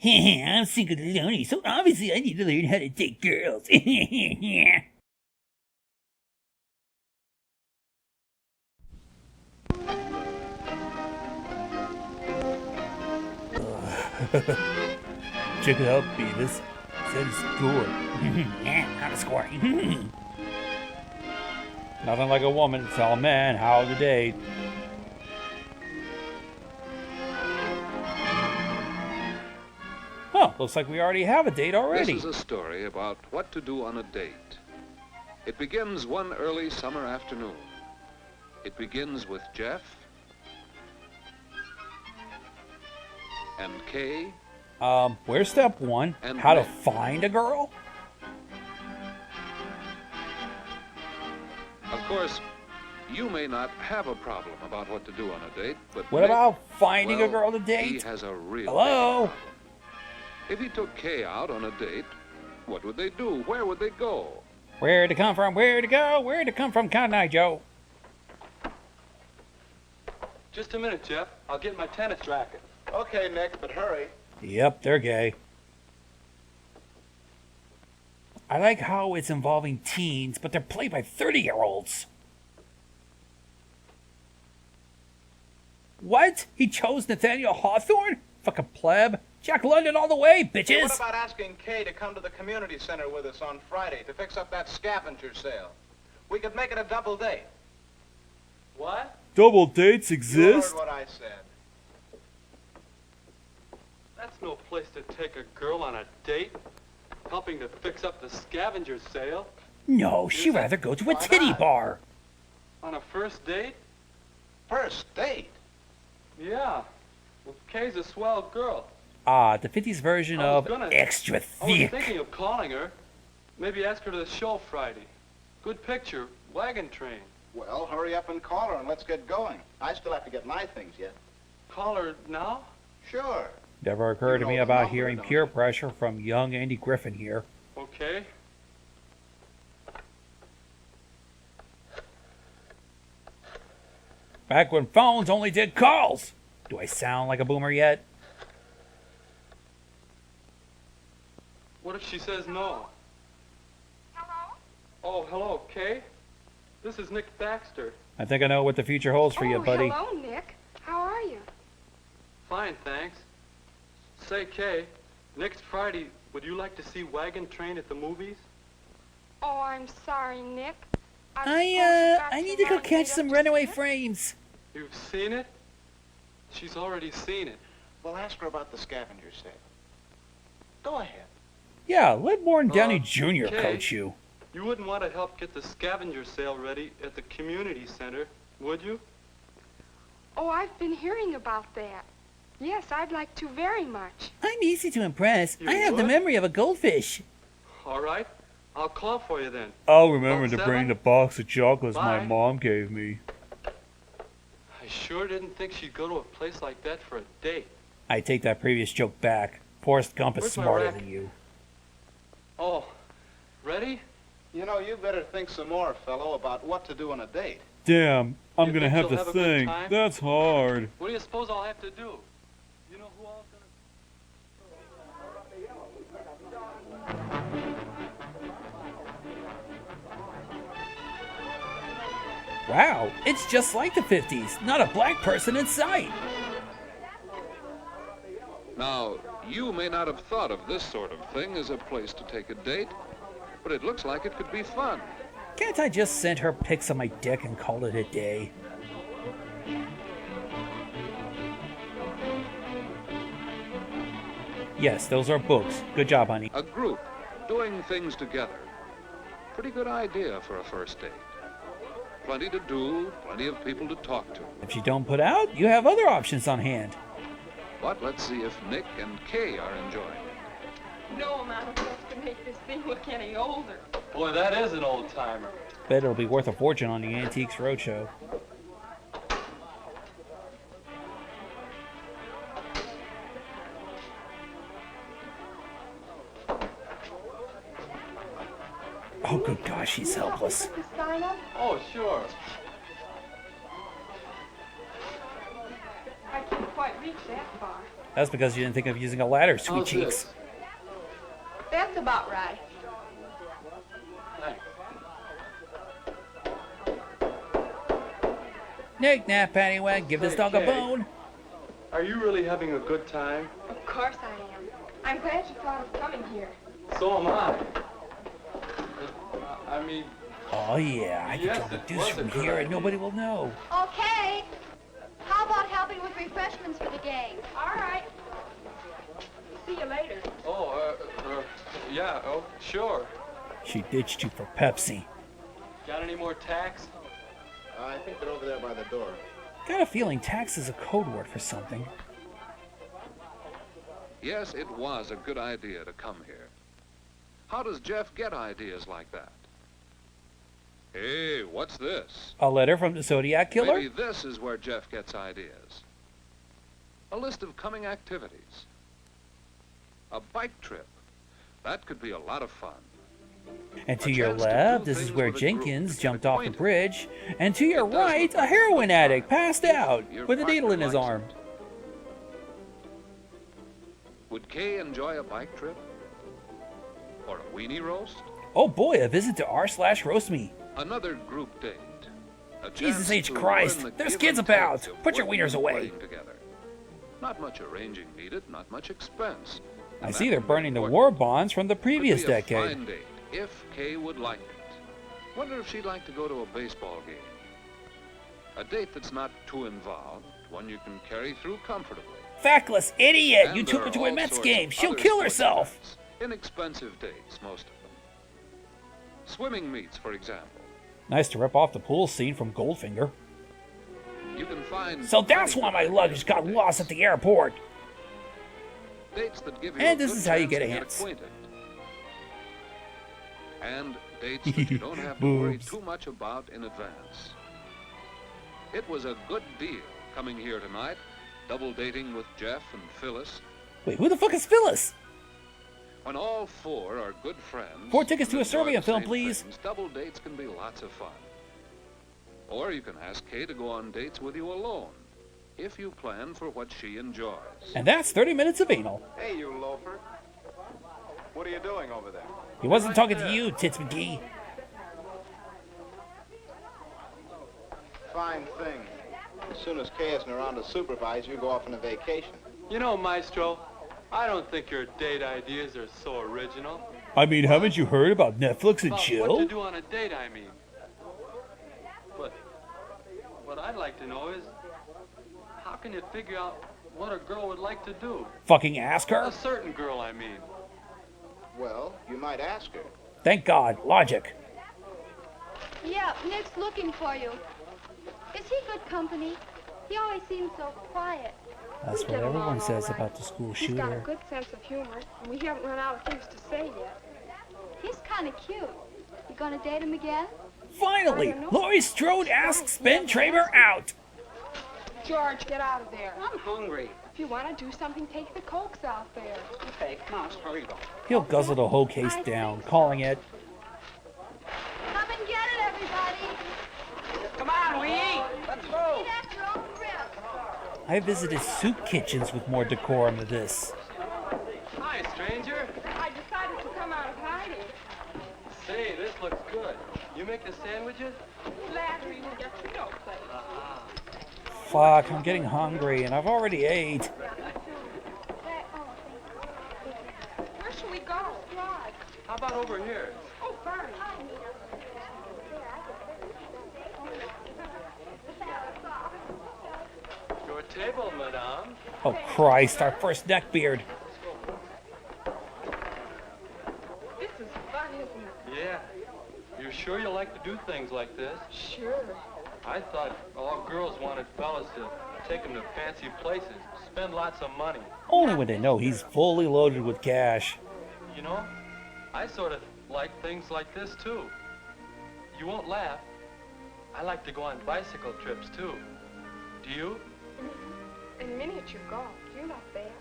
I'm single and lonely, so obviously I need to learn how to date girls. Check it out, Beavis. Set a score. Yeah, how to score. Nothing like a woman to tell a man how to date. Oh, looks like we already have a date already. This is a story about what to do on a date. It begins one early summer afternoon. It begins with Jeff and Kay. Where's step one? And how to Nick. find a girl? Of course, you may not have a problem about what to do on a date, but What Nick, about finding well, a girl to he date? has a real Hello? big problem. If he took Kay out on a date, what would they do? Where would they go? Where to come from? Where to go? Where to come from, Cotton Eye Joe? Just a minute, Jeff. I'll get my tennis racket. Okay, Nick, but hurry. Yep, they're gay. I like how it's involving teens, but they're played by 30-year-olds. What? He chose Nathaniel Hawthorne? Fucking pleb. Jack London all the way, Hey, bitches! what about asking Kay to come to the community center with us on Friday to fix up that scavenger sale? We could make it a double date. What? Double dates You exist? heard what I said. That's no place to take a girl on a date. Helping to fix up the scavenger sale. No, she'd rather go to a Why titty not? bar. On a first date? First date? Yeah. Well, Kay's a swell girl. Ah, the 50s version I was of gonna- extra I was thick. thinking of calling her. Maybe ask her to the show Friday. Good picture. Wagon train. Well, hurry up and call her and let's get going. I still have to get my things yet. Call her now? Sure. Never occurred to You me know the about number, hearing don't peer you? pressure from young Andy Griffin here. Okay. Back when phones only did calls. Do I sound like a boomer yet? What if she says no? Hello? Oh, hello, Kay. This is Nick Baxter. I think I know what the future holds for you, buddy. Hello, Nick. How are you? Fine, thanks. Say, Kay, next Friday, would you like to see Wagon Train at the movies? Oh, I'm sorry, Nick. I need to go catch some runaway frames. You've seen it? She's already seen it. Well, ask her about the scavenger sale. Go ahead. Yeah, let Warren Downey Jr. okay. coach you. You wouldn't want to help get the scavenger sale ready at the community center, would you? Oh, I've been hearing about that. Yes, I'd like to very much. I'm easy to impress. You I have the would? memory of a goldfish. All right. I'll call for you then. I'll remember About to bring 7? the box of chocolates my Bye. mom gave me. I sure didn't think she'd go to a place like that for a date. I take that previous joke back. Forrest Gump is Where's my smarter rack? than you. Oh, ready? You know, you better think some more, fellow, about what to do on a date. Damn, I'm You gonna think have you'll to have a good think. time? That's hard. What do you suppose I'll have to do? You know who all's gonna... Wow, it's just like the 50s. Not a black person in sight. Now, you may not have thought of this sort of thing as a place to take a date, but it looks like it could be fun. Can't I just send her pics of my dick and call it a day? Yes, those are books. Good job, honey. A group, doing things together. Pretty good idea for a first date. Plenty to do, plenty of people to talk to. If you don't put out, you have other options on hand. But let's see if Nick and Kay are enjoying it. No amount of work to make this thing look any older. Boy, that is an old timer. Bet it'll be worth a fortune on the Antiques Roadshow. Oh, good gosh, he's helpless. The sign up? Oh, sure. I can't quite reach that far. That's because you didn't think of using a ladder, sweet How's cheeks. this? That's about right. Thanks. Nick, nap, paddywhack, give this dog a Okay. bone. Are you really having a good time? Of course I am. I'm glad you thought of coming here. So am I. I mean, Oh yeah, I can Yes, draw the it deuce was a from good here and idea. nobody will know. Okay. How about helping with refreshments for the gang? All right. See you later. oh, yeah, oh, sure. She ditched you for Pepsi. Got any more tacks? I think they're over there by the door. Got a feeling tax is a code word for something. Yes, it was a good idea to come here. How does Jeff get ideas like that? Hey, what's this? A letter from the Zodiac Killer? Maybe this is where Jeff gets ideas. A list of coming activities. A bike trip. That could be a lot of fun. And to A your chance to do left, this is things where with a group Jenkins and jumped off the acquainted. bridge. And to your It does right, look a like heroin a addict fun passed if out your with a needle in partner his likes arm. it. Would Kay enjoy a bike trip? Or a weenie roast? Oh boy, a visit to r/roast me. Another group date. A Jesus chance H. to Christ, learn the there's give kids and take about. of Put your working wieners and away. playing together. Not much arranging needed, not much expense. I And see that they're can be burning the important. war bonds from the previous Could be a decade. fine date, if Kay would like it. Wonder if she'd like to go to a baseball game. A date that's not too involved, one you can carry through comfortably. Factless idiot! And You there took are her to a all Mets sorts game. of She'll other kill sports herself. events. Inexpensive dates, most of them. Swimming meets, for example. Nice to rip off the pool scene from Goldfinger. You can find So that's why my luggage got lost at the airport. dates that give you And a this good is how you chance get to ants. acquainted. And dates that you don't have to worry Boobs. too much about in advance. It was a good deal coming here tonight, double dating with Jeff and Phyllis. Wait, who the fuck is Phyllis? When all four are good friends. 4 tickets who to a enjoy Serbian the film, same please. things, double dates can be lots of fun. Or you can ask Kay to go on dates with you alone, if you plan for what she enjoys. And that's 30 minutes of anal. Hey, you loafer. What are you doing over there? He wasn't talking to you, Tits McGee. Fine thing. As soon as Kay isn't around to supervise, you go off on a vacation. You know, Maestro, I don't think your date ideas are so original. I mean, haven't you heard about Netflix and About what to chill? do on a date, I mean. But what I'd like to know is, how can you figure out what a girl would like to do? Fucking ask A her? certain girl, I mean. Well, you might ask her. Thank God, logic. Yeah, Nick's looking for you. Is he good company? He always seems so quiet. That's We what get along everyone all says right. about the school He's got a shooter. good sense of humor, and we haven't run out of things to say yet. He's kind of cute. You gonna date him again? Finally, Laurie Strode asks Ben Tramer out. George, get out of there. I'm hungry. If you want to do something, take the Cokes out there. Okay, come on, here you go. He'll guzzle the whole case down, calling it. Come and get it, everybody. Come on, we eat. Let's go. Eat at your own risk. I visited soup kitchens with more decorum than this. Hi, stranger. I decided to come out of hiding. Say, this looks good. You make the sandwiches? Flattery will get you no place. Fuck, I'm getting hungry and I've already ate. Where should we go? Right. How about over here? Oh, fine. Your table, madame. Oh Christ, our first neckbeard. This is fun, isn't it? Yeah. You're sure you like to do things like this? Sure. I thought all girls wanted fellas to take them to fancy places, spend lots of money. Only when they know he's fully loaded with cash. You know, I sort of like things like this too. You won't laugh. I like to go on bicycle trips too. Do you? And miniature golf. You love that.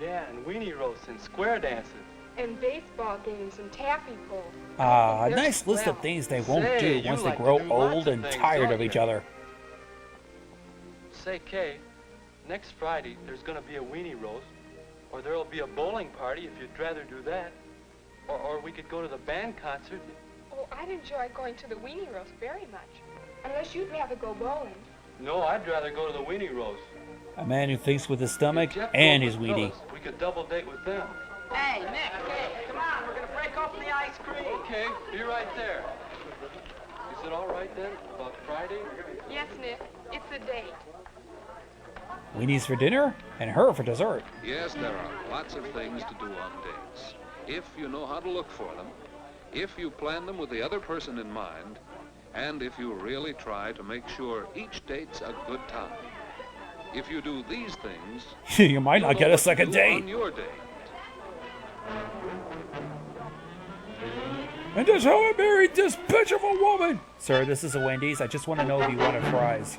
Yeah, and weenie roasts and square dances. And baseball games and taffy pull. Ah, a They're nice list of swell. things they won't Say, do you once they like to grow do lots old of and things, tired don't of each you? other. Say, Kay, next Friday there's going to be a weenie roast, or there'll be a bowling party if you'd rather do that, or we could go to the band concert. Oh, I'd enjoy going to the weenie roast very much. Unless you'd rather go bowling. No, I'd rather go to the weenie roast. A man who thinks with his stomach If Jeff and goes his with weenie. Phyllis, we could double date with them. Hey, Nick, hey, come on, we're gonna break open the ice cream. Okay, be right there. Is it all right then, about Friday? Yes, Nick, it's a date. Weenies for dinner and her for dessert. Yes, there are lots of things to do on dates. If you know how to look for them, if you plan them with the other person in mind, and if you really try to make sure each date's a good time. If you do these things, You might you'll not know get a what to second do date. on your date. And that's how I married this bitch of a woman. Sir, this is a Wendy's. I just want to know if you wanted fries.